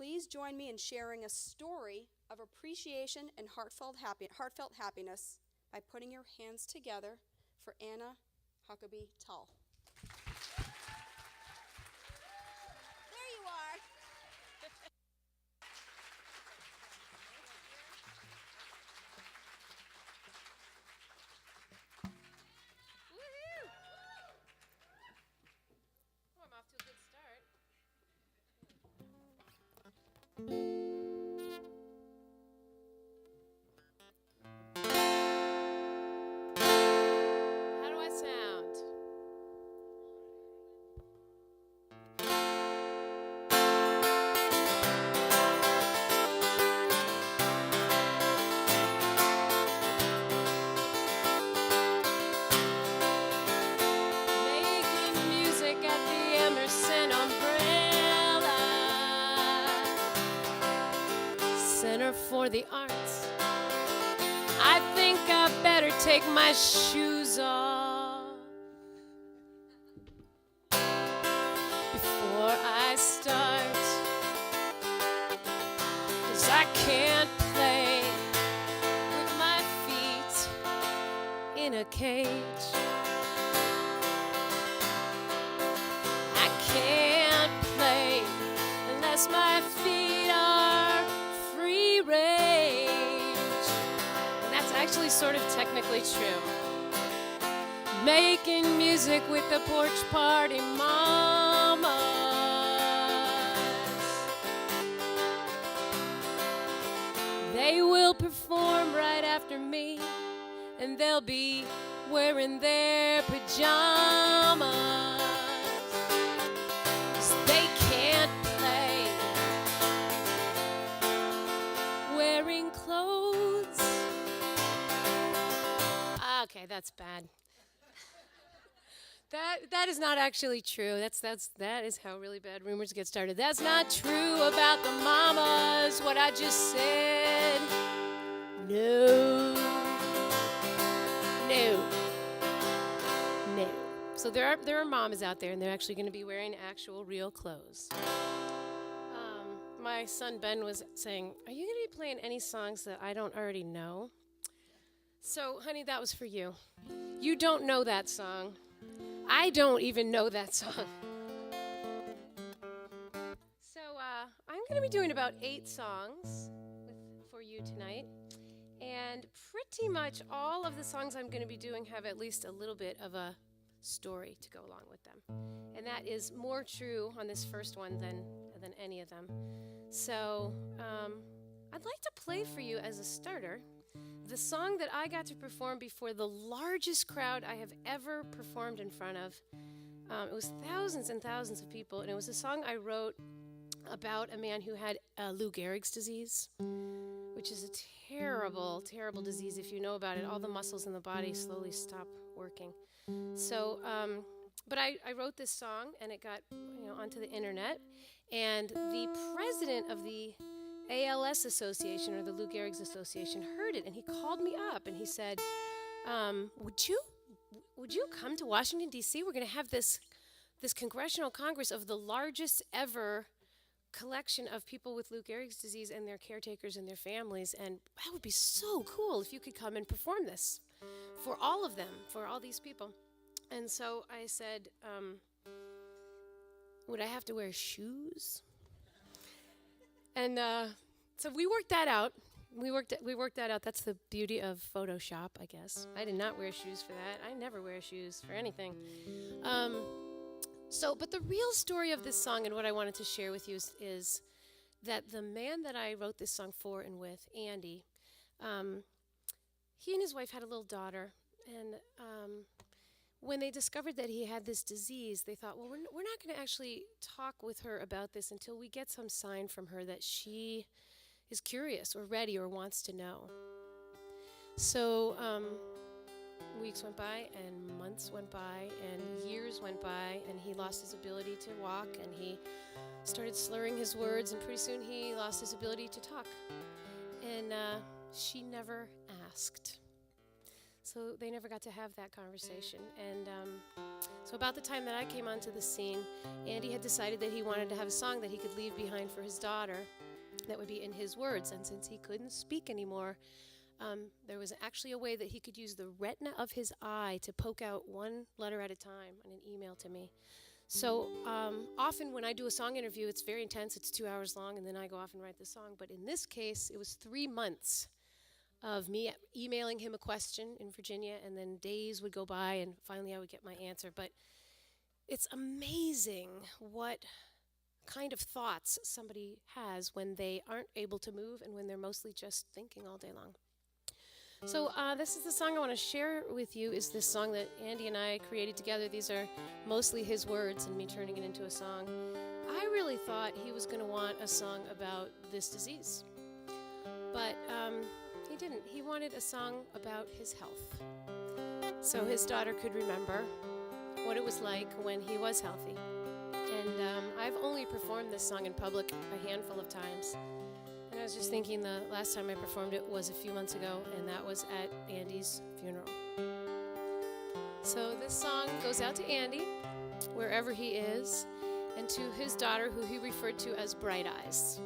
please join me in sharing a story of appreciation and heartfelt happiness by putting your hands together for Anna Huckabee Tull. There you are. Woohoo! Oh, I'm off to a good start. How do I sound? Making music at the Emerson umbrella, Center for the Arts. I think I better take my shoes off before I start, 'cause I can't play with my feet in a cage. I can't play unless my feet are free range. And that's actually sort of technically true. Making music with the porch party mamas. They will perform right after me, and they'll be wearing their pajamas. 'Cause they can't play wearing clothes. Okay, that's bad. That is not actually true. That is how really bad rumors get started. That's not true about the mamas, what I just said. No. So there are mamas out there, and they're actually going to be wearing actual real clothes. My son Ben was saying, "Are you going to be playing any songs that I don't already know?" So, honey, that was for you. You don't know that song. I don't even know that song. So I'm going to be doing about 8 songs for you tonight. And pretty much all of the songs I'm going to be doing have at least a little bit of a story to go along with them. And that is more true on this first one than any of them. So I'd like to play for you as a starter the song that I got to perform before the largest crowd I have ever performed in front of. It was thousands and thousands of people, and it was a song I wrote about a man who had Lou Gehrig's disease, which is a terrible, terrible disease. If you know about it, all the muscles in the body slowly stop working. So, but I wrote this song, and it got onto the internet, and the president of the ALS Association, or the Lou Gehrig's Association, heard it, and he called me up, and he said, would you come to Washington, D.C.? We're going to have this congressional congress of the largest ever collection of people with Lou Gehrig's disease and their caretakers and their families, and that would be so cool if you could come and perform this for all of them, for all these people. And so I said, would I have to wear shoes? And so we worked that out. We worked that out. That's the beauty of Photoshop, I guess. I did not wear shoes for that. I never wear shoes for anything. But the real story of this song and what I wanted to share with you is that the man that I wrote this song for and with, Andy, he and his wife had a little daughter, and when they discovered that he had this disease, they thought, well, we're not going to actually talk with her about this until we get some sign from her that she is curious or ready or wants to know. So weeks went by and months went by and years went by, and he lost his ability to walk, and he started slurring his words, and pretty soon he lost his ability to talk. And she never asked. So they never got to have that conversation. And so about the time that I came onto the scene, Andy had decided that he wanted to have a song that he could leave behind for his daughter that would be in his words. And since he couldn't speak anymore, there was actually a way that he could use the retina of his eye to poke out one letter at a time on an email to me. So often when I do a song interview, it's very intense. It's 2 hours long, and then I go off and write the song. But in this case, it was 3 months of me emailing him a question in Virginia, and then days would go by, and finally I would get my answer. But it's amazing what kind of thoughts somebody has when they aren't able to move and when they're mostly just thinking all day long. So this is the song I want to share with you, is this song that Andy and I created together. These are mostly his words and me turning it into a song. I really thought he was going to want a song about this disease, but he didn't. He wanted a song about his health, so his daughter could remember what it was like when he was healthy. And I've only performed this song in public a handful of times. And I was just thinking the last time I performed it was a few months ago, and that was at Andy's funeral. So this song goes out to Andy, wherever he is, and to his daughter, who he referred to as Bright Eyes.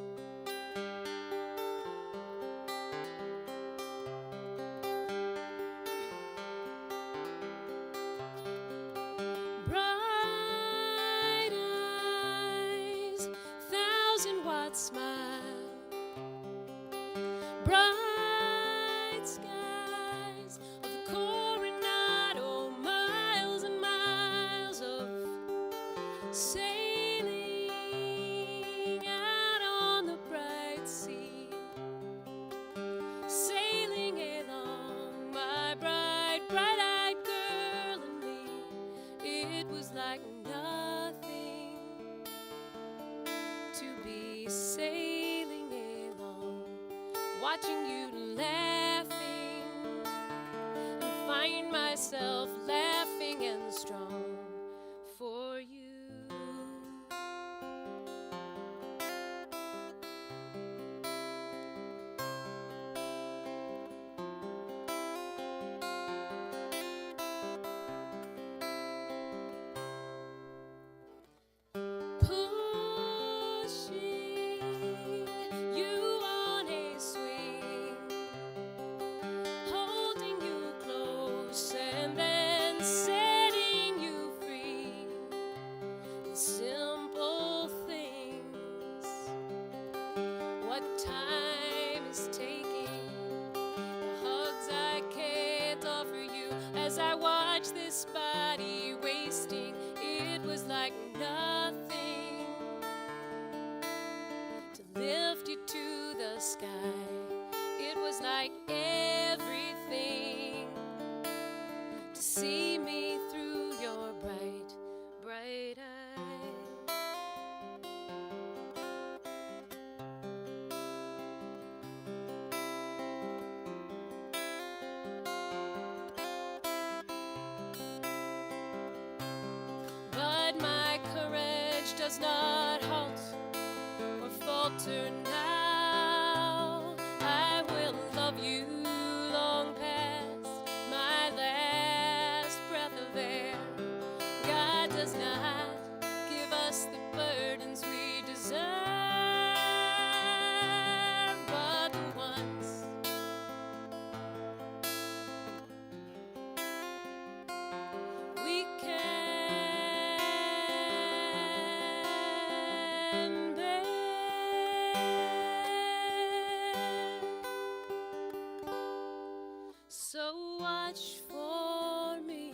Bright eyes, 1,000-watt smile, bright skies of the Coronado, miles and miles of sailing out on the bright sea, sailing along, my bright, bright-eyed girl and me. It was like nothing to be sailing along, watching you laughing, and find myself laughing and strong for you. Pushing you on a swing, holding you close and then setting you free. The simple things, what time is taking, the hugs I can't offer you as I watch this body wasting. It was like nothing to lift you to the sky. It was like everything to see me through your bright, bright eyes. But my courage does not halt or falter now. I will love you long past my last breath of air. God does not give us the burdens we deserve, but the ones we can bear. So watch for me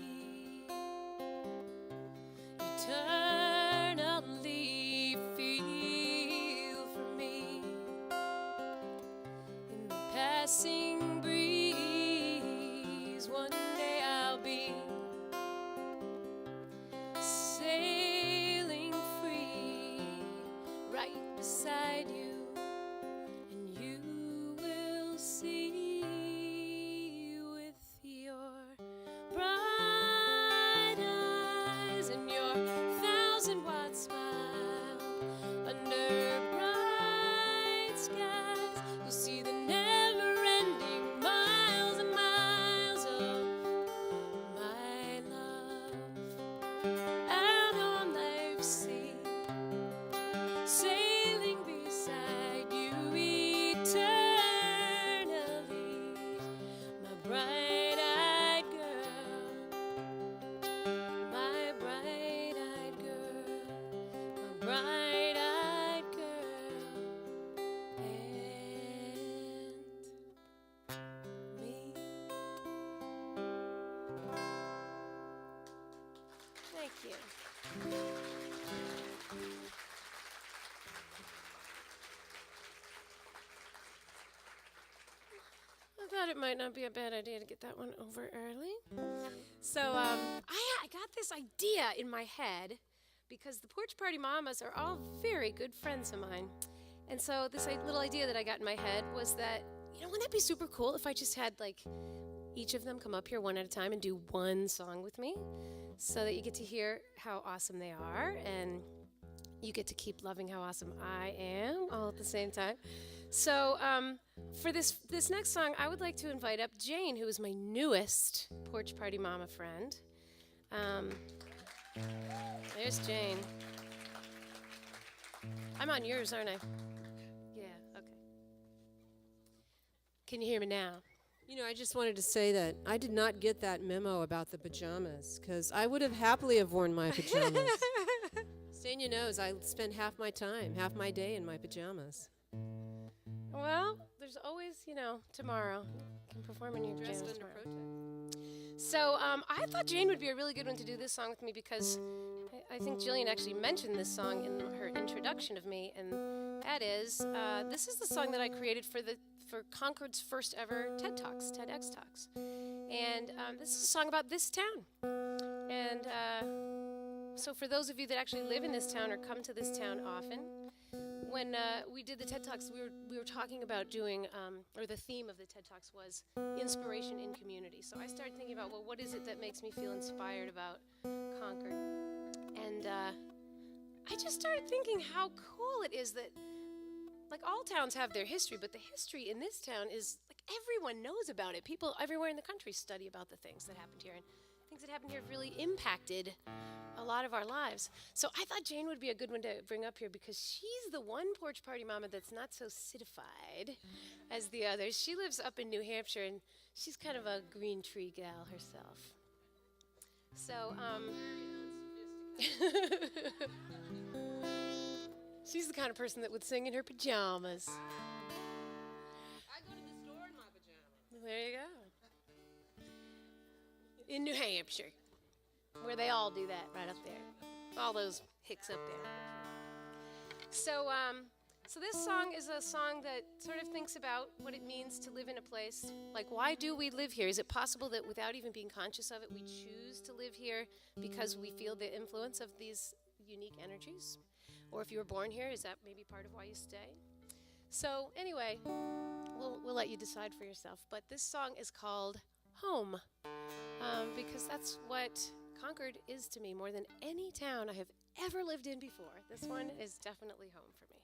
eternally, feel for me in the passing breeze. One day I'll be sailing free right beside you, and you will see with your bright eyes and your 1,000-watt smile. Under bright skies, you'll see the never-ending I thought it might not be a bad idea to get that one over early. So I got this idea in my head because the Porch Party Mamas are all very good friends of mine. And so this little idea that I got in my head was that, wouldn't that be super cool if I just had each of them come up here one at a time and do one song with me so that you get to hear how awesome they are and you get to keep loving how awesome I am all at the same time. So for this next song, I would like to invite up Jane, who is my newest Porch Party Mama friend. There's Jane. I'm on yours, aren't I? Yeah, okay. Can you hear me now? I just wanted to say that I did not get that memo about the pajamas, because I would have happily have worn my pajamas. Stania knows I spend half my day in my pajamas. Well, there's always, tomorrow. You can perform in your pajamas Dressed under tomorrow. protest. So I thought Jane would be a really good one to do this song with me because I think Jillian actually mentioned this song in her introduction of me, and that is, this is the song that I created for Concord's first ever TEDx Talks. And this is a song about this town. And so for those of you that actually live in this town or come to this town often, when we did the TED Talks, we were talking about doing, or the theme of the TED Talks was inspiration in community. So I started thinking about, well, what is it that makes me feel inspired about Concord? And I just started thinking how cool it is that, all towns have their history, but the history in this town is, everyone knows about it. People everywhere in the country study about the things that happened here, and things that happened here have really impacted a lot of our lives. So I thought Jane would be a good one to bring up here because she's the one Porch Party Mama that's not so citified as the others. She lives up in New Hampshire, and she's kind of a green tree gal herself. So, she's the kind of person that would sing in her pajamas. I go to the store in my pajamas. There you go. In New Hampshire, where they all do that right up there. All those hicks up there. So this song is a song that sort of thinks about what it means to live in a place. Why do we live here? Is it possible that without even being conscious of it, we choose to live here because we feel the influence of these unique energies? Or if you were born here, is that maybe part of why you stay? So anyway, we'll let you decide for yourself. But this song is called Home, because that's what Concord is to me more than any town I have ever lived in before. This one is definitely home for me.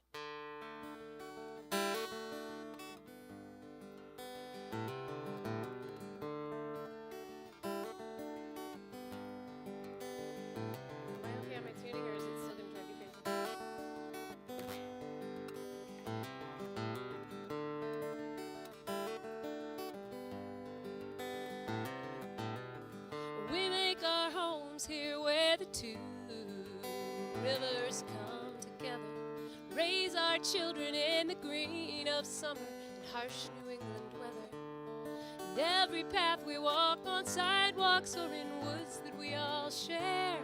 Am I okay on my tuning, or is it still going to drive you crazy? We make our homes here where the two rivers come together, raise our children in the green of summer and harsh New England weather. And every path we walk on sidewalks or in woods that we all share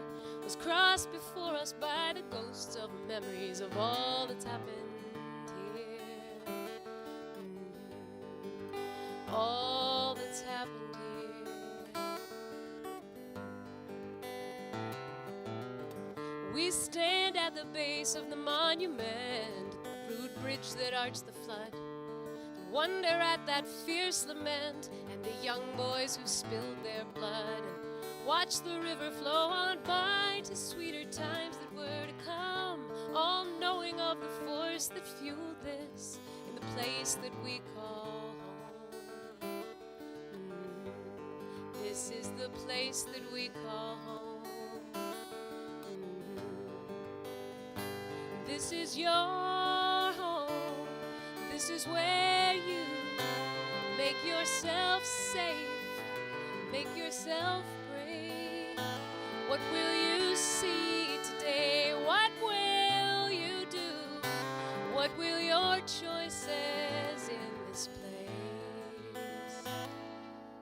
was crossed before us by the ghosts of memories of all that's happened here. All that's happened here. We stand at the base of the monument, the rude bridge that arched the flood, and wonder at that fierce lament and the young boys who spilled their blood, and watch the river flow on by to sweeter times that were to come, all knowing of the force that fueled this in the place that we call home. This is the place that we call home. This is your home. This is where you make yourself safe, make yourself brave. What will you see today? What will you do? What will your choices in this place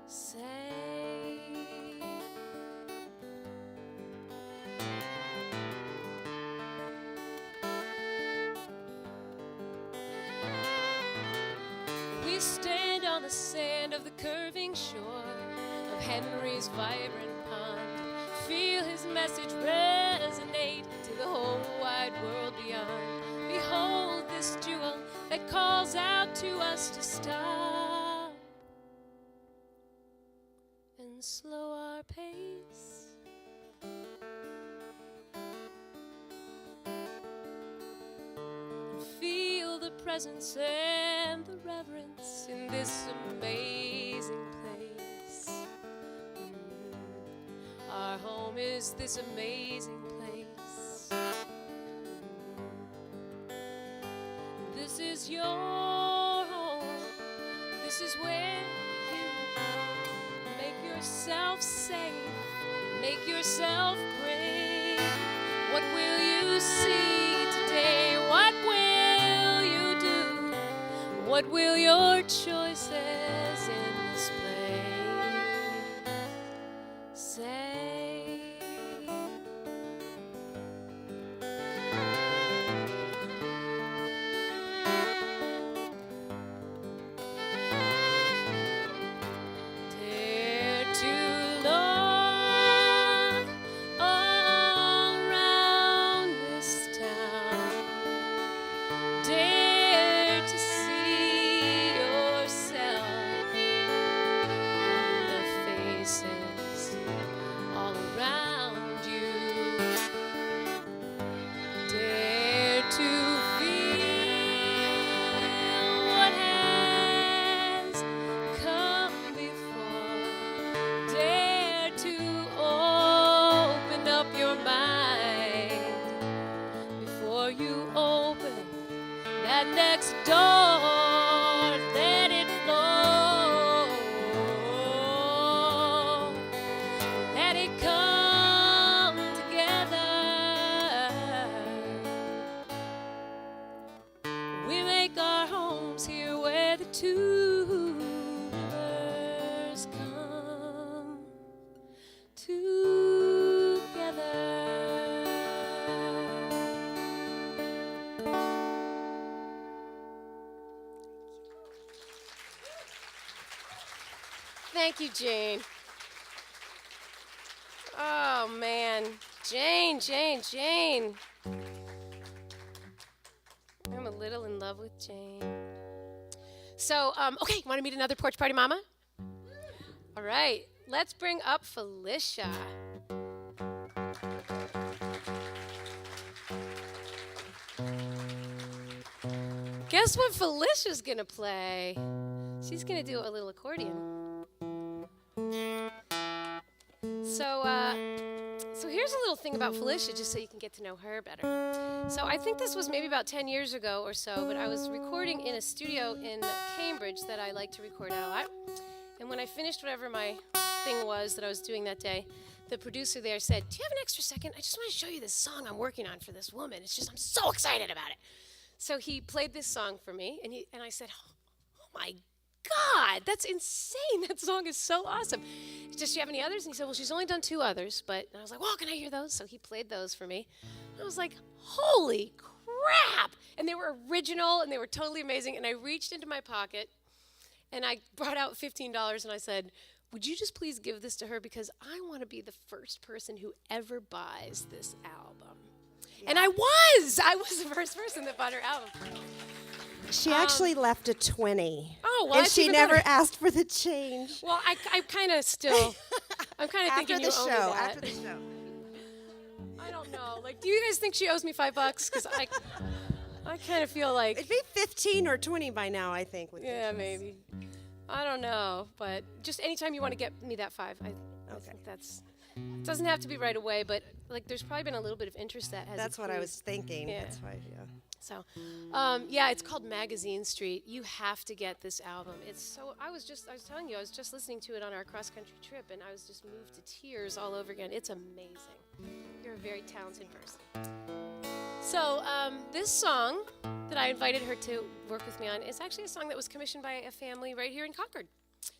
say? on the sand of the curving shore of Henry's vibrant pond. Feel his message resonate to the whole wide world beyond. Behold this jewel that calls out to us to stop and slow our pace. And feel the presence and the reverence in this amazing place. Our home is this amazing place. This is your home. This is where you make yourself safe, make yourself brave. What will you see today? What will you do? What will your choices in this place say? Dare to look all around this town. Dare to see yourself in the faces all around you. Dare to feel what has come before. Dare to open up your mind before you open that next door. Let it flow. Let it come together. We make our homes here where the two rivers come together. Thank you, Jane. Oh, man. Jane. I'm a little in love with Jane. So, okay, you want to meet another porch party mama? All right, let's bring up Felicia. Guess what Felicia's gonna play? She's gonna do a little accordion. So here's a little thing about Felicia, just so you can get to know her better. So I think this was maybe about 10 years ago or so, but I was recording in a studio in Cambridge that I like to record at a lot. And when I finished whatever my thing was that I was doing that day, the producer there said, "Do you have an extra second? I just want to show you this song I'm working on for this woman. It's just, I'm so excited about it." So he played this song for me, and I said, "Oh my God, that's insane. That song is so awesome. Does she have any others?" And he said, "Well, she's only done 2 others." But I was like, "Well, can I hear those?" So he played those for me. I was like, holy crap. And they were original, and they were totally amazing. And I reached into my pocket, and I brought out $15, and I said, "Would you just please give this to her, because I want to be the first person who ever buys this album." Yeah. And I was the first person that bought her album. She actually left a 20. Oh, well, and she never asked for the change. Well, I kind of still, I'm kind of thinking you owe me that. After the show. I don't know. Like, do you guys think she owes me $5? Because I kind of feel like It'd be 15 or 20 by now, I think. With yeah, interest. maybe. I don't know, but just anytime you want to get me that 5, I think that's. It doesn't have to be right away, but like, there's probably been a little bit of interest that has. That's what I was thinking. Yeah. That's why, yeah. So, yeah, it's called Magazine Street. You have to get this album. It's so. I was telling you, I was just listening to it on our cross country trip, and I was just moved to tears all over again. It's amazing. You're a very talented person. So, this song that I invited her to work with me on is actually a song that was commissioned by a family right here in Concord.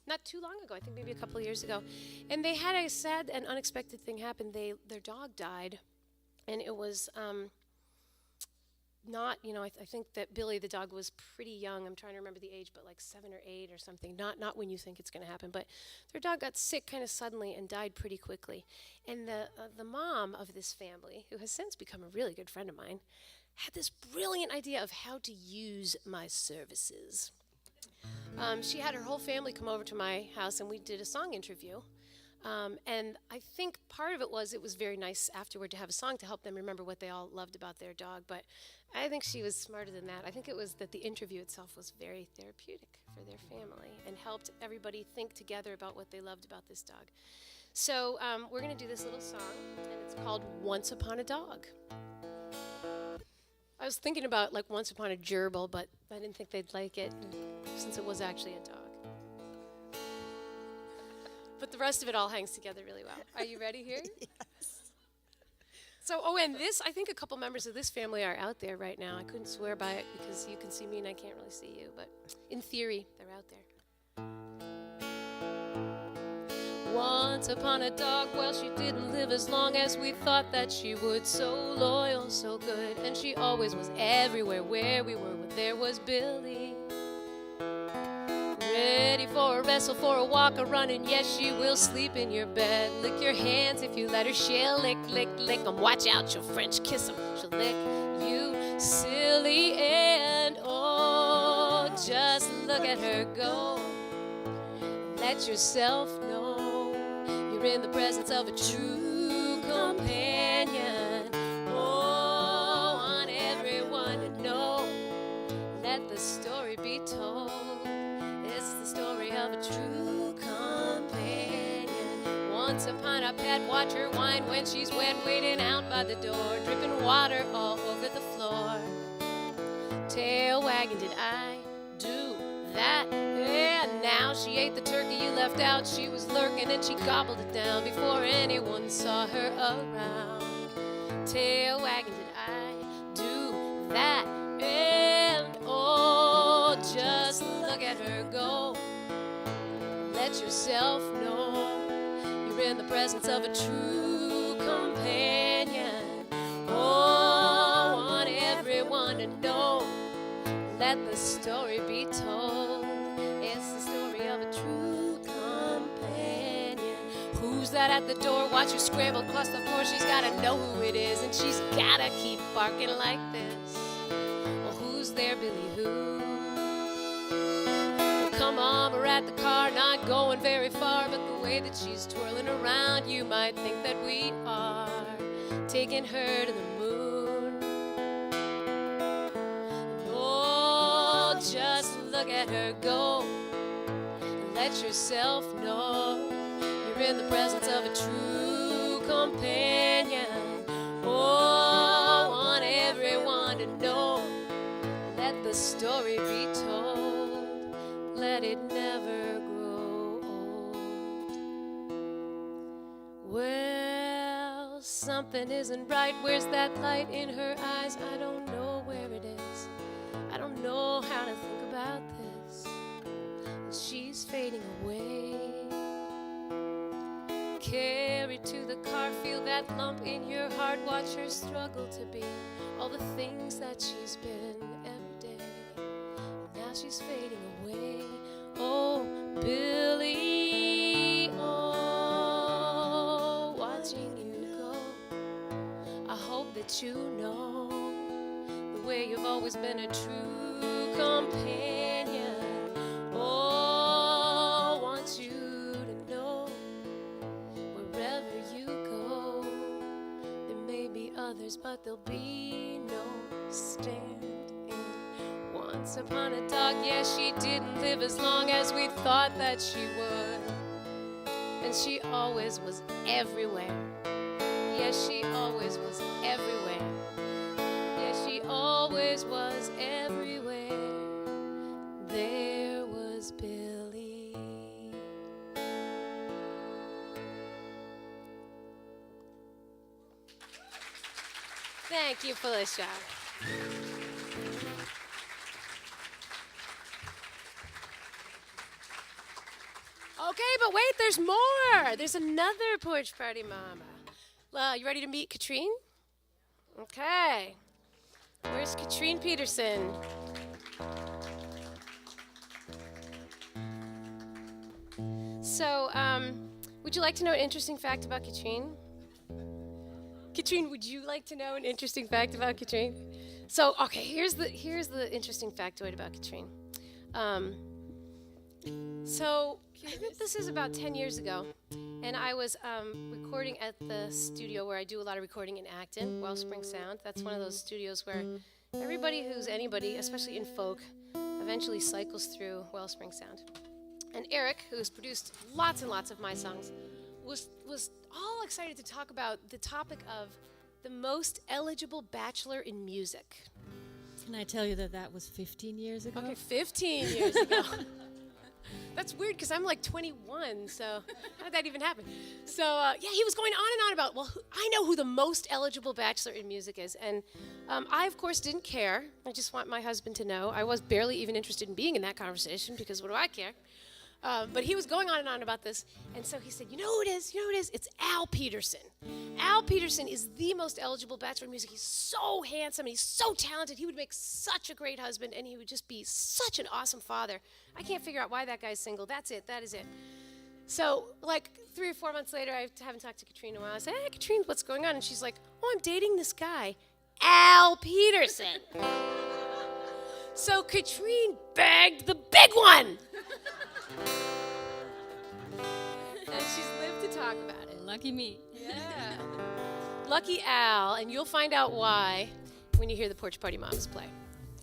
Not too long ago, I think maybe a couple of years ago. And they had a sad and unexpected thing happen. Their dog died, and it was not, I think that Billy the dog was pretty young. I'm trying to remember the age, but like 7 or 8 or something. Not when you think it's going to happen. But their dog got sick kind of suddenly and died pretty quickly. And the mom of this family, who has since become a really good friend of mine, had this brilliant idea of how to use my services. She had her whole family come over to my house, and we did a song interview. And I think part of it was very nice afterward to have a song to help them remember what they all loved about their dog. But I think she was smarter than that. I think it was that the interview itself was very therapeutic for their family and helped everybody think together about what they loved about this dog. So we're going to do this little song, and it's called Once Upon a Dog. I was thinking about like Once Upon a Gerbil, but I didn't think they'd like it since it was actually a dog. But the rest of it all hangs together really well. Are you ready here? Yes. So, and this, I think a couple members of this family are out there right now. I couldn't swear by it because you can see me and I can't really see you, but in theory, they're out there. Once upon a dog, well, she didn't live as long as we thought that she would. So loyal, so good, and she always was everywhere where we were when there was Billy. Ready for a wrestle, for a walk, a run, and yes, she will sleep in your bed. Lick your hands if you let her. She'll lick, lick, lick 'em. Watch out, she'll French kiss 'em. She'll lick you silly, and oh, just look at her go. Let yourself know you're in the presence of a true companion. Oh, want everyone to know. Let the story be told. It's the story of a true companion. Once upon a pet, watch her whine when she's wet, waiting out by the door, dripping water all over the floor. Tail wagging, did I do that? Yeah, now she ate the turkey you left out. She was lurking and she gobbled it down before anyone saw her around. Tail wagging, did I do that? And oh, just look at her go. Let yourself know you're in the presence of a true companion. Oh, want everyone to know. Let the story be told. It's the story of a true companion. Who's that at the door? Watch her scramble across the floor. She's gotta know who it is, and she's gotta keep barking like this. Well, who's there, Billy? Who? Well, come on, we're at the car, not going very far, but the way that she's twirling around, you might think that we are taking her to the moon. And oh, just look at her go. And let yourself know you're in the presence of a true companion. Oh, want everyone to know. Let the story be told. Let it never grow old. Well, something isn't right. Where's that light in her eyes? I don't know where it is. I don't know how to think about this. She's fading away. Carried to the car, feel that lump in your heart. Watch her struggle to be all the things that she's been every day. Now she's fading away. Oh, Billy, oh, watching you go. I hope that you know the way you've always been a true companion. Oh, want you to know wherever you go, there may be others, but there'll be no stand-in. Once upon a dog, yes, she didn't live as long as we thought that she would. And she always was everywhere. Yes, she always was everywhere. Yes, she always was everywhere. There was Billy. Thank you, Felicia. Okay, but wait, there's more. There's another porch party mama. You ready to meet Katrine? Okay. Where's Katrine Peterson? So, would you like to know an interesting fact about Katrine? Katrine, would you like to know an interesting fact about Katrine? So, okay, here's the interesting factoid about Katrine. So, I think this is about 10 years ago, and I was recording at the studio where I do a lot of recording in Acton, Wellspring Sound. That's one of those studios where everybody who's anybody, especially in folk, eventually cycles through Wellspring Sound. And Eric, who's produced lots and lots of my songs, was all excited to talk about the topic of the most eligible bachelor in music. Can I tell you that was 15 years ago? Okay, 15 years ago. That's weird because I'm like 21, so how did that even happen? So, yeah, he was going on and on about, well, I know who the most eligible bachelor in music is. And I, of course, didn't care. I just want my husband to know. I was barely even interested in being in that conversation because what do I care? But he was going on and on about this. And so he said, you know who it is? You know who it is? It's Al Peterson. Al Peterson is the most eligible bachelor in music. He's so handsome and he's so talented. He would make such a great husband and he would just be such an awesome father. I can't figure out why that guy's single. That's it. That is it. So, like 3 or 4 months later, I haven't talked to Katrine in a while. I said, hey, Katrine, what's going on? And she's like, oh, I'm dating this guy, Al Peterson. So Katrine bagged the big one. And she's lived to talk about it. Lucky me. Yeah. Lucky Al, and you'll find out why when you hear the Porch Party Mamas play.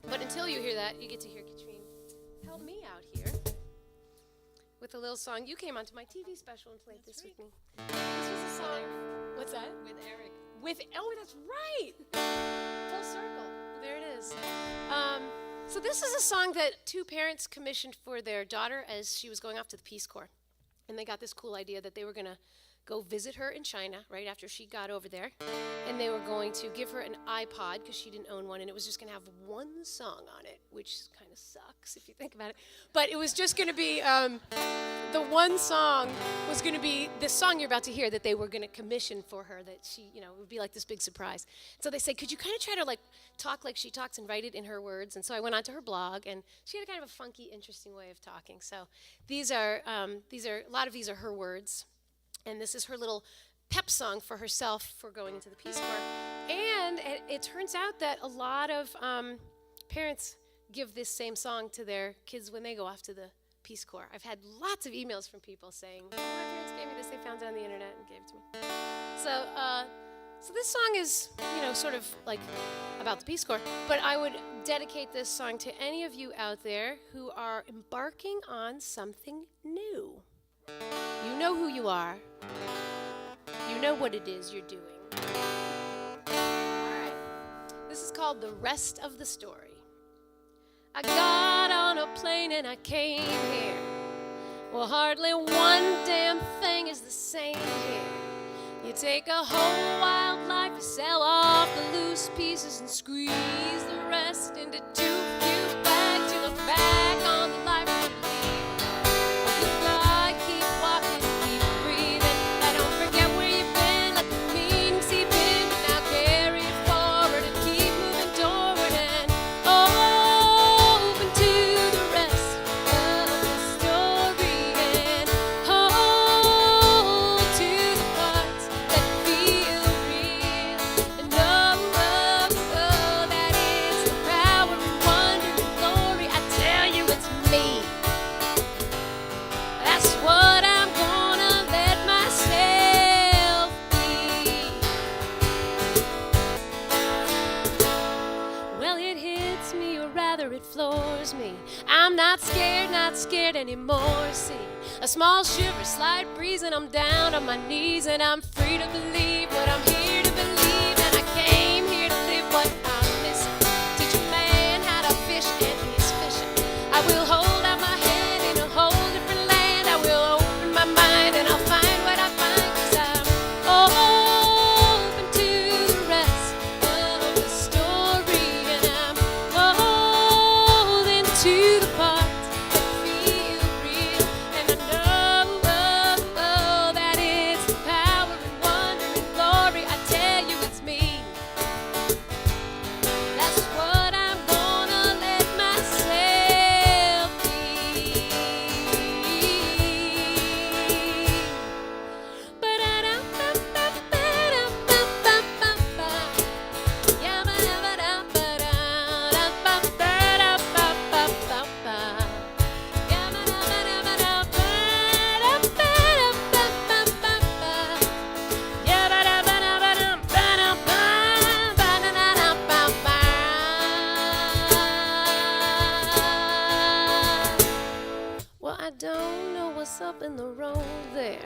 But until you hear that, you get to hear Katrine help me out here with a little song. You came onto my TV special and played this with me. This was a song. What's that? With Eric. Oh, that's right. Full circle. There it is. So this is a song that 2 parents commissioned for their daughter as she was going off to the Peace Corps. And they got this cool idea that they were going to go visit her in China right after she got over there. And they were going to give her an iPod because she didn't own one. And it was just going to have one song on it, which kind of sucks if you think about it. But it was just going to be, the one song was going to be this song you're about to hear that they were going to commission for her that she, it would be like this big surprise. So they said, could you kind of try to like talk like she talks and write it in her words? And so I went onto her blog and she had a kind of a funky, interesting way of talking. So a lot of these are her words. And this is her little pep song for herself for going into the Peace Corps. And it turns out that a lot of parents give this same song to their kids when they go off to the Peace Corps. I've had lots of emails from people saying, oh, my parents gave me this, they found it on the internet and gave it to me. So this song is, sort of like about the Peace Corps, but I would dedicate this song to any of you out there who are embarking on something new. You know who you are. You know what it is you're doing. All right. This is called The Rest of the Story. I got on a plane and I came here. Well, hardly one damn thing is the same here. You take a whole wild life, you sell off the loose pieces and squeeze the rest into too few bags. You look back on the life you lead. Not scared anymore, see. A small shiver, slight breeze, and I'm down on my knees, and I'm free to believe what I'm here to believe, and I came here to live what I'm missing. Teach a man how to fish, and he's fishing. I will hold out my hand in a whole different land. I will open my mind, and I'll find what I find, 'cause I'm open to the rest of the story, and I'm holding to the part. That's Well, I don't know what's up in the road there,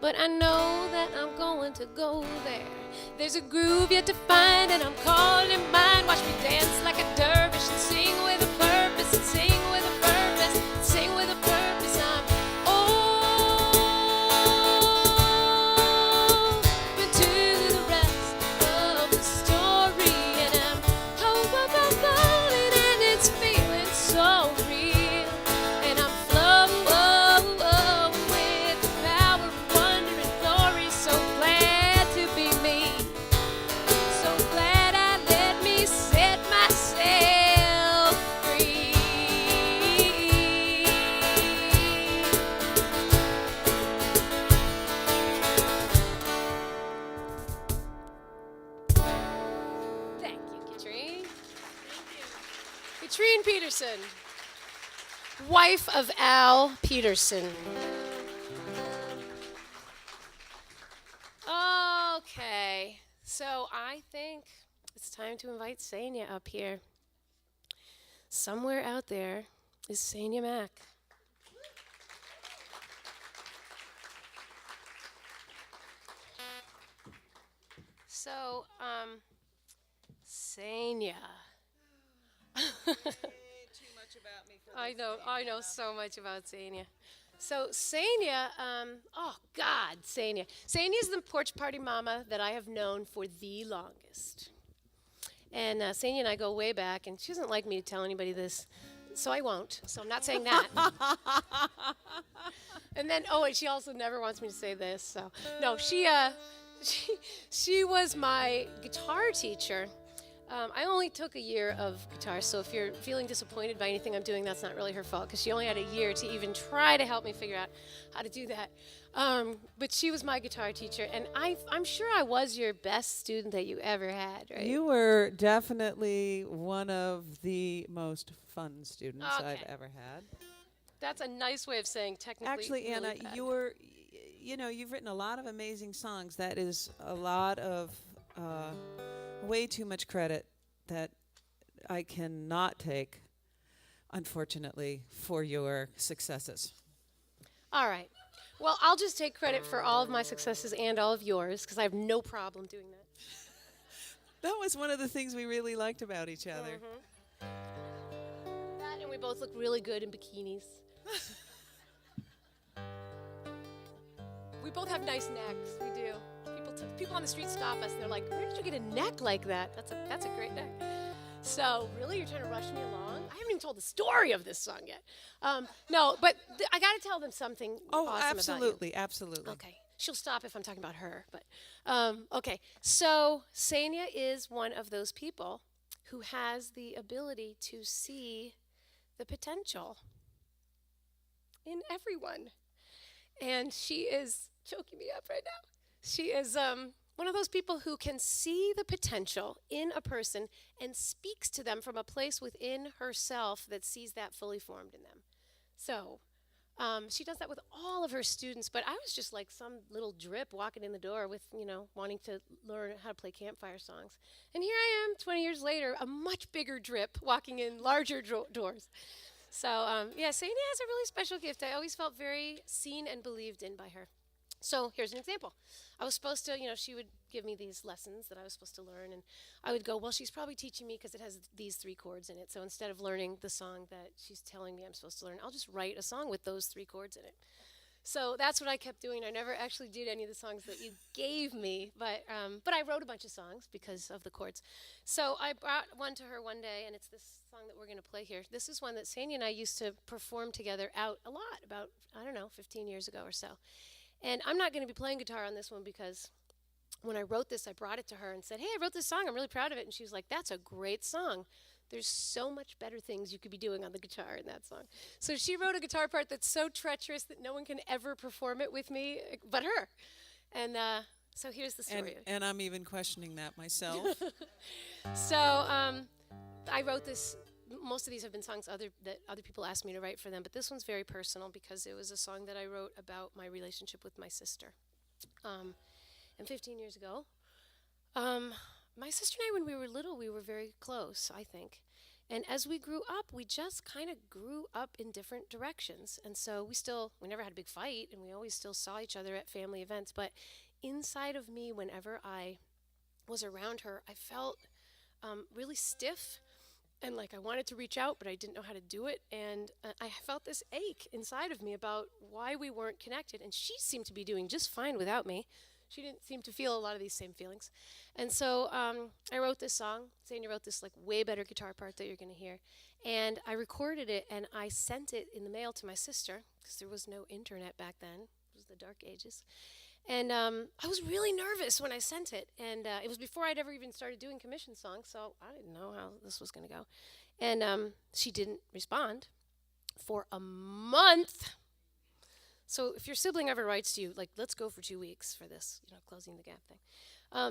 but I know that I'm going to go there. There's a groove yet to find, and I'm calling mine. Watch me dance like a dervish and sing with a purpose, and sing with a purpose, and sing with a purpose. I'm open to the rest of the story, and I'm falling, and it's feeling so real, and I'm flowing with the power of wonder and glory. So glad to be me, so glad I let me set myself free. Thank you, Katrine. Katrine Peterson, wife of Al Peterson. Okay, so I think it's time to invite Sanya up here. Somewhere out there is Sanya Mack. So, Sanya. I know so much about Sanya. So Sanya, oh God, Sanya. Sanya is the porch party mama that I have known for the longest. And Sanya and I go way back, and she doesn't like me to tell anybody this, so I won't. So I'm not saying that. And then, and she also never wants me to say this. So no, she was my guitar teacher. I only took a year of guitar, so if you're feeling disappointed by anything I'm doing, that's not really her fault, because she only had a year to even try to help me figure out how to do that. But she was my guitar teacher, and I'm sure I was your best student that you ever had, right? You were definitely one of the most fun students I've ever had. That's a nice way of saying technically. Actually, really Anna, bad. you've written a lot of amazing songs. That is a lot of way too much credit that I cannot take, unfortunately, for your successes. All right. Well, I'll just take credit for all of my successes and all of yours, because I have no problem doing that. That was one of the things we really liked about each other. That, and we both look really good in bikinis. We both have nice necks. We do. People on the street stop us, and they're like, "Where did you get a neck like that? That's a great neck." So, really, you're trying to rush me along? I haven't even told the story of this song yet. No, but I got to tell them something awesome absolutely, about you. absolutely. Okay. She'll stop if I'm talking about her. But okay. So, Sanya is one of those people who has the ability to see the potential in everyone. And she is choking me up right now. She is one of those people who can see the potential in a person and speaks to them from a place within herself that sees that fully formed in them. So she does that with all of her students, but I was just like some little drip walking in the door with, wanting to learn how to play campfire songs. And here I am, 20 years later, a much bigger drip walking in larger doors. So, Sanya has a really special gift. I always felt very seen and believed in by her. So here's an example. I was supposed to, she would give me these lessons that I was supposed to learn, and I would go, well, she's probably teaching me because it has these 3 chords in it. So instead of learning the song that she's telling me I'm supposed to learn, I'll just write a song with those 3 chords in it. So that's what I kept doing. I never actually did any of the songs that you gave me, but I wrote a bunch of songs because of the chords. So I brought one to her one day, and it's this song that we're going to play here. This is one that Sanya and I used to perform together out a lot, about, 15 years ago or so. And I'm not going to be playing guitar on this one because when I wrote this, I brought it to her and said, hey, I wrote this song. I'm really proud of it. And she was like, that's a great song. There's so much better things you could be doing on the guitar in that song. So she wrote a guitar part that's so treacherous that no one can ever perform it with me but her. And so here's the story. And I'm even questioning that myself. So I wrote this. Most of these have been songs that other people asked me to write for them, but this one's very personal because it was a song that I wrote about my relationship with my sister. And 15 years ago, my sister and I, when we were little, we were very close, I think. And as we grew up, we just kind of grew up in different directions. And so we never had a big fight, and we always still saw each other at family events. But inside of me, whenever I was around her, I felt really stiff, and like I wanted to reach out, but I didn't know how to do it. And I felt this ache inside of me about why we weren't connected. And she seemed to be doing just fine without me. She didn't seem to feel a lot of these same feelings. And so I wrote this song. Sanya wrote this like way better guitar part that you're going to hear. And I recorded it, and I sent it in the mail to my sister, because there was no internet back then. It was the dark ages. And I was really nervous when I sent it. And it was before I'd ever even started doing commission songs, so I didn't know how this was going to go. And she didn't respond for a month. So if your sibling ever writes to you, like, let's go for 2 weeks for this, closing the gap thing.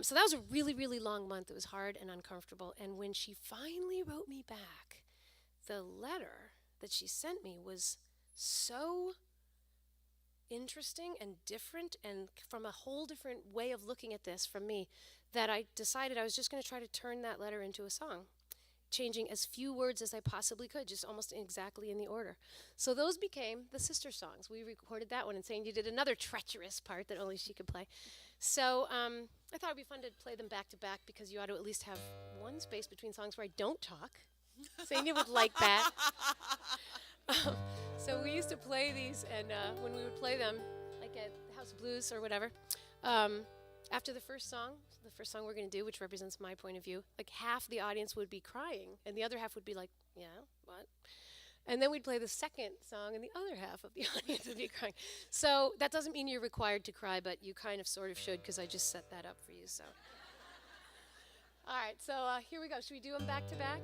So that was a really, really long month. It was hard and uncomfortable. And when she finally wrote me back, the letter that she sent me was so interesting and different, and from a whole different way of looking at this from me, that I decided I was just going to try to turn that letter into a song, changing as few words as I possibly could, just almost exactly in the order. So those became the sister songs. We recorded that one, and Sandy did another treacherous part that only she could play. So I thought it would be fun to play them back to back, because you ought to at least have one space between songs where I don't talk. Sandy would like that. So we used to play these, and when we would play them, like at House of Blues or whatever, after the first song we're going to do, which represents my point of view, like half the audience would be crying, and the other half would be like, yeah, what? And then we'd play the second song, and the other half of the audience would be crying. So that doesn't mean you're required to cry, but you kind of sort of should, because I just set that up for you. So, all right, so here we go. Should we do them back to back?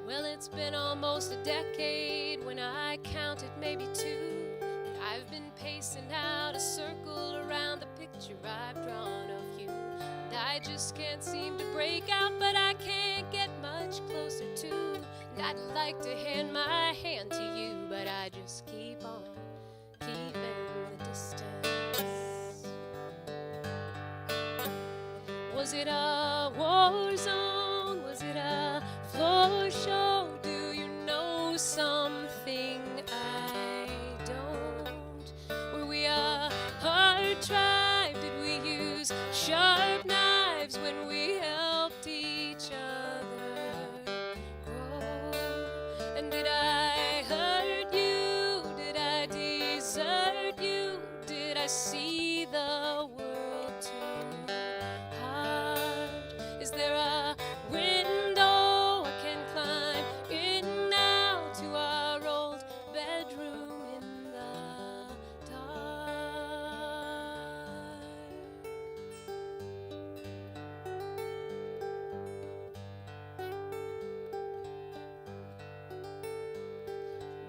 Well, it's been almost a decade, when I counted maybe 2. I've been pacing out a circle around the picture I've drawn of you. And I just can't seem to break out, but I can't get much closer to. And I'd like to hand my hand to you, but I just keep on keeping the distance. Was it a war zone? Was it a floor show? Do you know something I don't? Were we a hard tribe? Did we use sharp knives when we helped each other grow? And did I hurt you? Did I desert you? Did I see the world too hard? Is there a window I can climb in now to our old bedroom in the dark?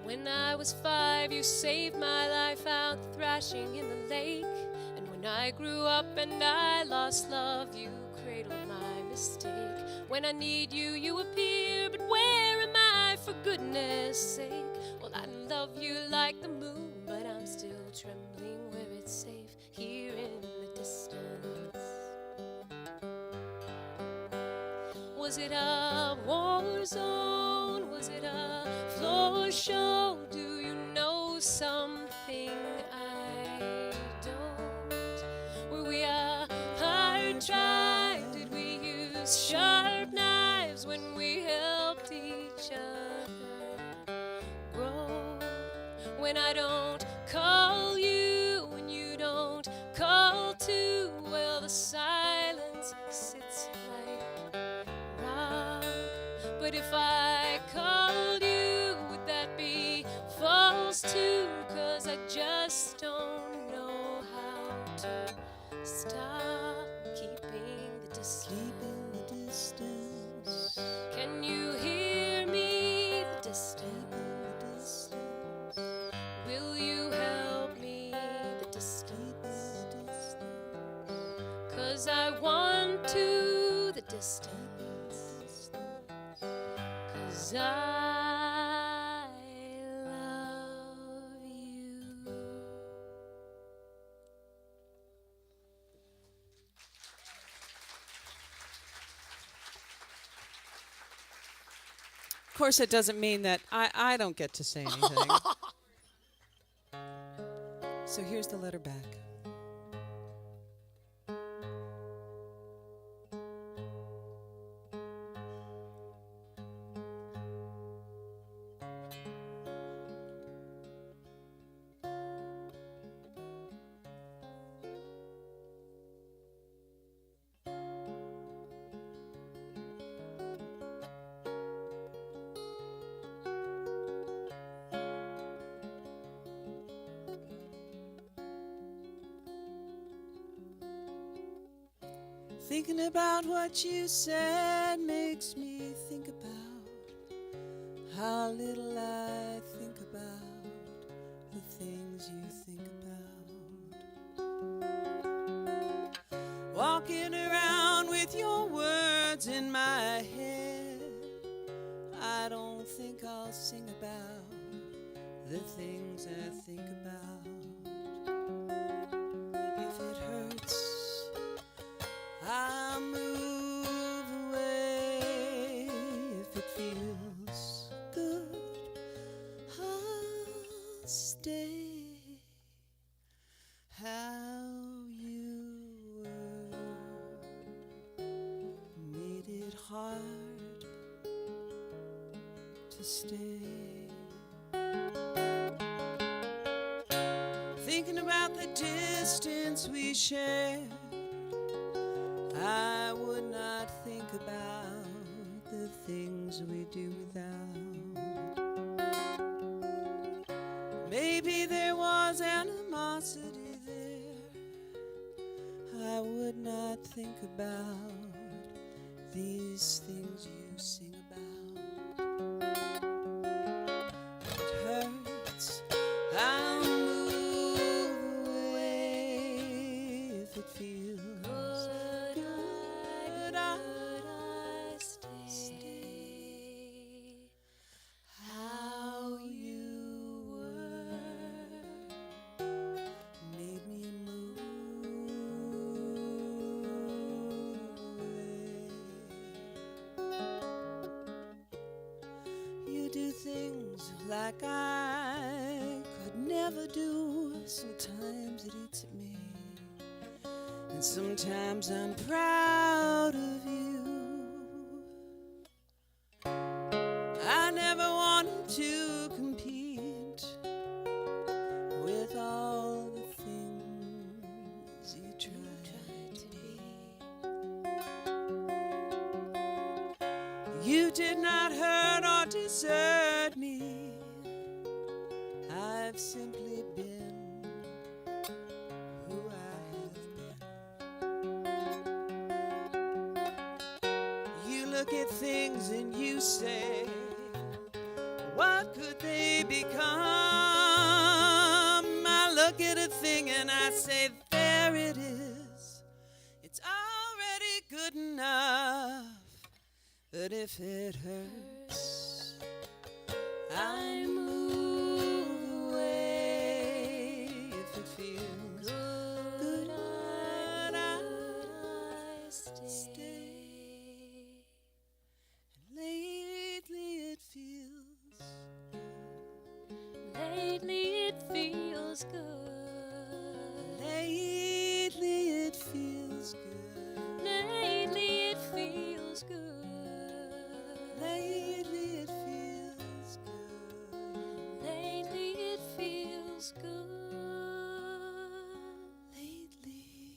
When I was 5, you saved my life out thrashing in the lake. And when I grew up and I lost love, you cradled my mistake. When I need you, you appear, but where am I, for goodness sake? Well, I love you like the moon, but I'm still trembling where it's safe, here in the distance. Was it a war zone? Was it a floor show? Do you know something I don't? Were we a hard tribe? Did we use sharp knives when we helped each other grow? When I don't call you, when you don't call too, well, the silence sits like rock. But if I called you, would that be false too? 'Cause I just don't know how to stop keeping the distance. Can you hear me? The distance. Will you help me? The distance. 'Cause I want to. The distance. 'Cause I course, it doesn't mean that I don't get to say anything. So here's the letter back. Thinking about what you said makes me think about how little I think about the things you think about. Walking around with your words in my head, I don't think I'll sing about the things I think about. If it hurts, I'll move away. If it feels good, I'll stay. How you were made it hard to stay. Thinking about the distance we shared, I would not think about the things we do without. Maybe there was animosity there. I would not think about these things you sing about. It hurts, I'll move away. If it feels good, I'll stay. How you were made me move away. You do things like I could never do. Sometimes it eats at me, and sometimes I'm proud of you. I never wanted to compete with all the things you tried to be. You did not hurt or desert me. I've simply been who I have been. You look at things and you say, what could they become? I look at a thing and I say, there it is. It's already good enough. But if it hurts, I move away. If it feels good, I stay. And lately it feels good. Lately it feels good. Lately it feels good. Lately it feels good. Lately it feels good. Lately.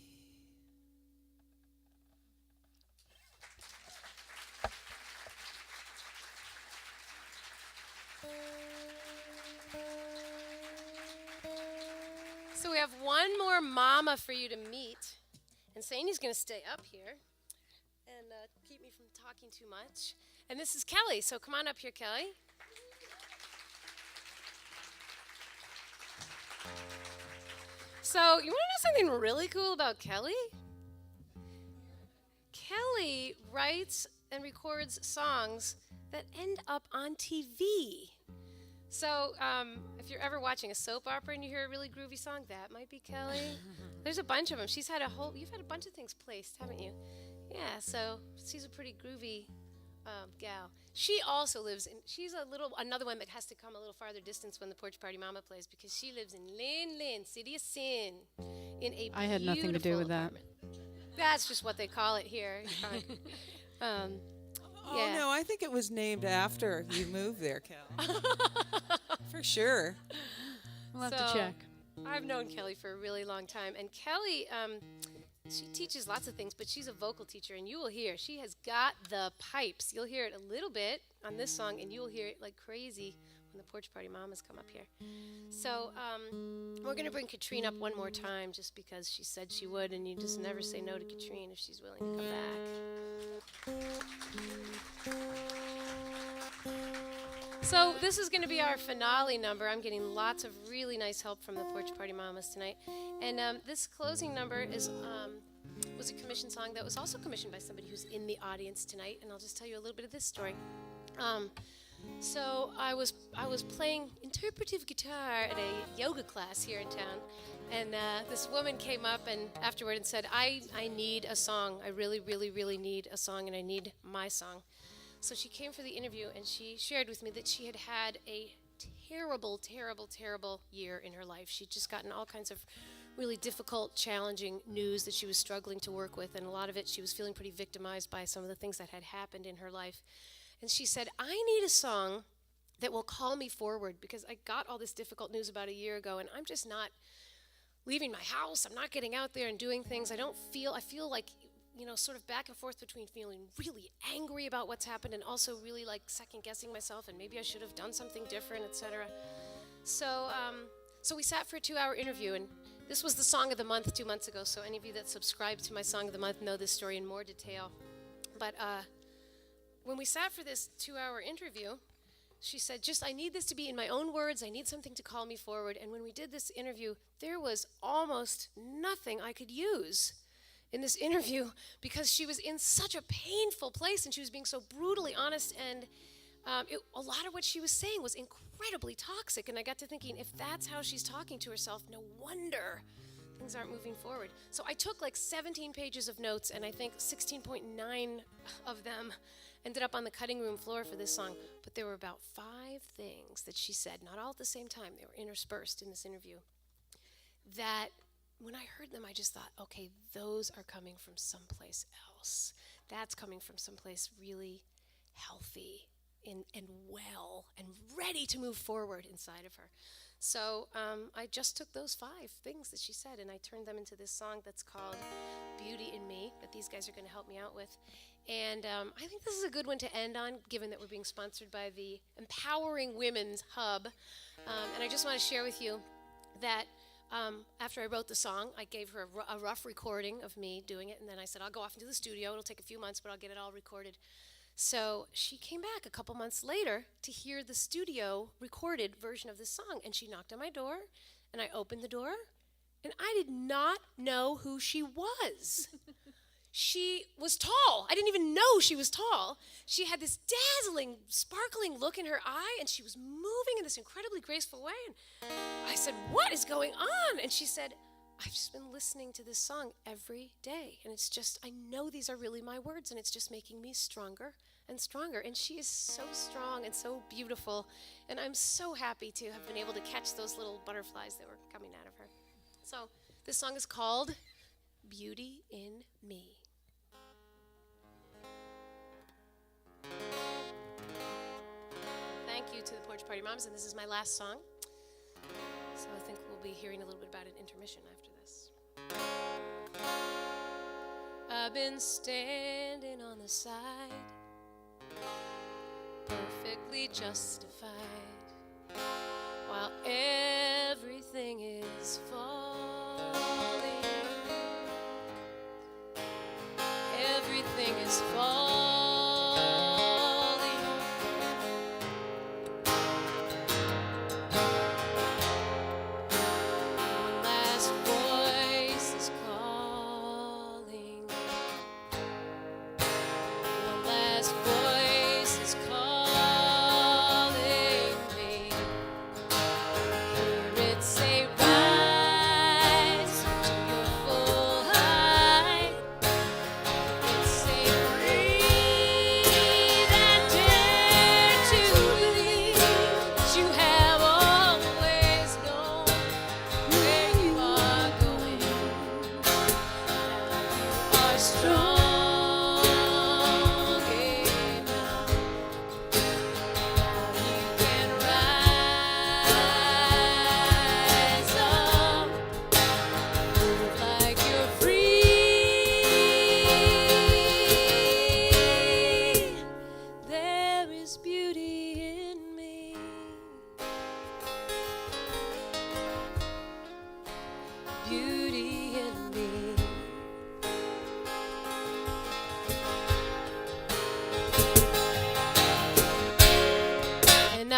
So we have one more mama for you to meet. And Sandy's going to stay up here and keep me from talking too much. And this is Kelly, so come on up here, Kelly. So you want to know something really cool about Kelly? Kelly writes and records songs that end up on TV. So if you're ever watching a soap opera and you hear a really groovy song, that might be Kelly. There's a bunch of them. You've had a bunch of things placed, haven't you? Yeah, so she's a pretty groovy gal. She also lives in, she's another one that has to come a little farther distance when the Porch Party Mama plays, because she lives in Lynn, City of Sin, in a I had nothing to do beautiful with that. apartment. That's just what they call it here. Oh Yeah. no, I think it was named after you moved there, Cal. For sure. We'll have So, to check. I've known Kelly for a really long time, and Kelly, she teaches lots of things, but she's a vocal teacher, and you will hear she has got the pipes. You'll hear it a little bit on this song, and you'll hear it like crazy when the Porch Party Mamas come up here. So we're going to bring Katrine up one more time just because she said she would, and you just never say no to Katrine if she's willing to come back. So this is going to be our finale number. I'm getting lots of really nice help from the Porch Party Mamas tonight. And this closing number is was a commissioned song that was also commissioned by somebody who's in the audience tonight. And I'll just tell you a little bit of this story. So I was playing interpretive guitar at a yoga class here in town, and this woman came up and afterward and said, I need a song. I really, really, really need a song, and I need my song. So she came for the interview, and she shared with me that she had had a terrible, terrible, terrible year in her life. She'd just gotten all kinds of really difficult, challenging news that she was struggling to work with, and a lot of it she was feeling pretty victimized by some of the things that had happened in her life. And she said, I need a song that will call me forward, because I got all this difficult news about a year ago, and I'm just not leaving my house. I'm not getting out there and doing things. I feel like, sort of back and forth between feeling really angry about what's happened and also really like second guessing myself, and maybe I should have done something different, etc. So we sat for a 2-hour interview, and this was the song of the month 2 months ago. So any of you that subscribe to my song of the month know this story in more detail. But when we sat for this 2-hour interview, she said, I need this to be in my own words. I need something to call me forward. And when we did this interview, there was almost nothing I could use in this interview, because she was in such a painful place and she was being so brutally honest, and a lot of what she was saying was incredibly toxic. And I got to thinking, if that's how she's talking to herself, no wonder things aren't moving forward. So I took like 17 pages of notes, and I think 16.9 of them ended up on the cutting room floor for this song. But there were about 5 things that she said, not all at the same time, they were interspersed in this interview, that when I heard them, I just thought, okay, those are coming from someplace else. That's coming from someplace really healthy and well and ready to move forward inside of her. So I just took those 5 things that she said, and I turned them into this song that's called Beauty in Me, that these guys are going to help me out with. And I think this is a good one to end on, given that we're being sponsored by the Empowering Women's Hub. And I just want to share with you that after I wrote the song, I gave her a rough recording of me doing it, and then I said, I'll go off into the studio. It'll take a few months, but I'll get it all recorded. So she came back a couple months later to hear the studio recorded version of this song, and she knocked on my door, and I opened the door, and I did not know who she was. She was tall. I didn't even know she was tall. She had this dazzling, sparkling look in her eye, and she was moving in this incredibly graceful way. And I said, what is going on? And she said, I've just been listening to this song every day, and it's just, I know these are really my words, and it's just making me stronger and stronger. And she is so strong and so beautiful, and I'm so happy to have been able to catch those little butterflies that were coming out of her. So this song is called Beauty in Me. Thank you to the Porch Party Moms, and this is my last song. So I think we'll be hearing a little bit about an intermission after this. I've been standing on the side, perfectly justified, while everything is falling. Everything is falling. Say, rise.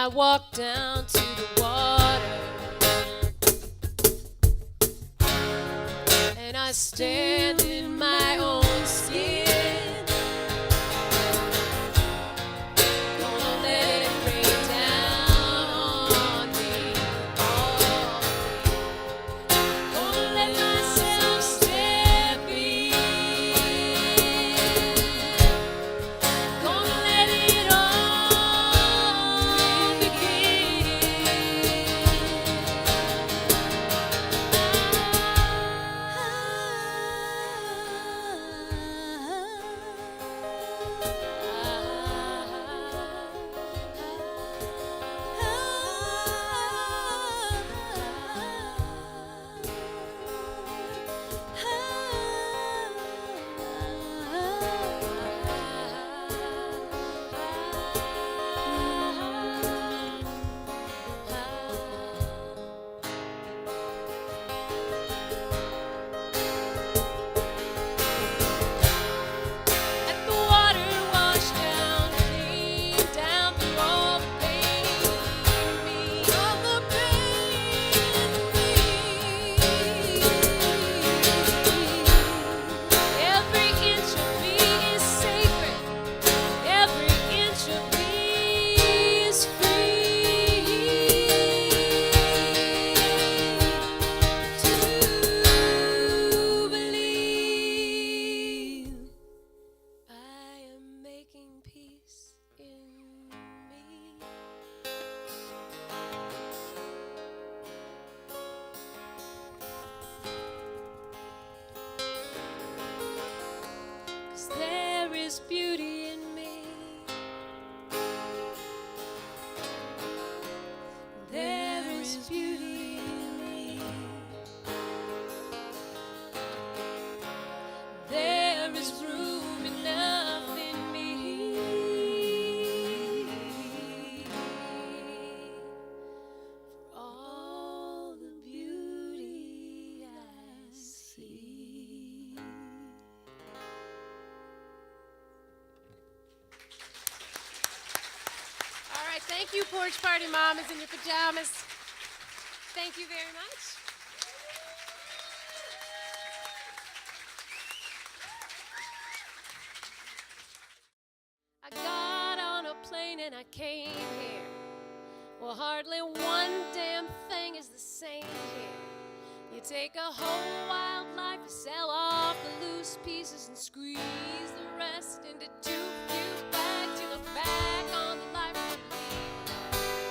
I walk down to the water, and I stand in my own skin. Gonna let it rain down on me, on me. Gonna let myself step in. Gonna let it all begin. Let the water wash down, clean down through all the pain in me, all the pain in me. Every inch of me is sacred. Every inch of me is free to believe. I am making peace in me. 'Cause there is beauty in me. There is beauty in me. There is room enough in me for all the beauty I see. All right, thank you, Porch Party Mamas in your pajamas. Thank you very much. I got on a plane and I came here. Well, hardly one damn thing is the same here. You take a whole wildlife, you sell off the loose pieces and squeeze the rest into too few bags. You look back on the life you lead.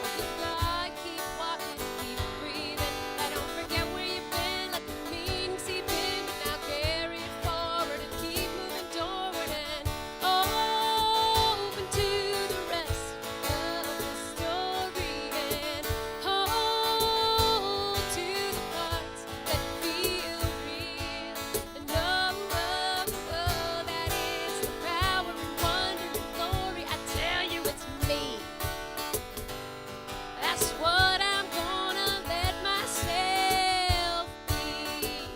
Oh, goodbye, keep walking, keep breathing. I don't forget where you've been, let the meaning seep in. But now carry it forward and keep moving toward and open to the rest of the story and hold to the parts that feel real and know that it's the power and wonder and glory. I tell you it's me. That's what I'm gonna let myself be.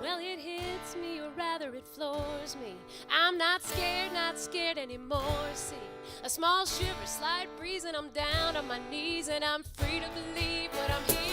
Well, it hits me, or rather it floors me. I'm not scared anymore, see. A small shiver, slight breeze, and I'm down on my knees, and I'm free to believe what I'm hearing.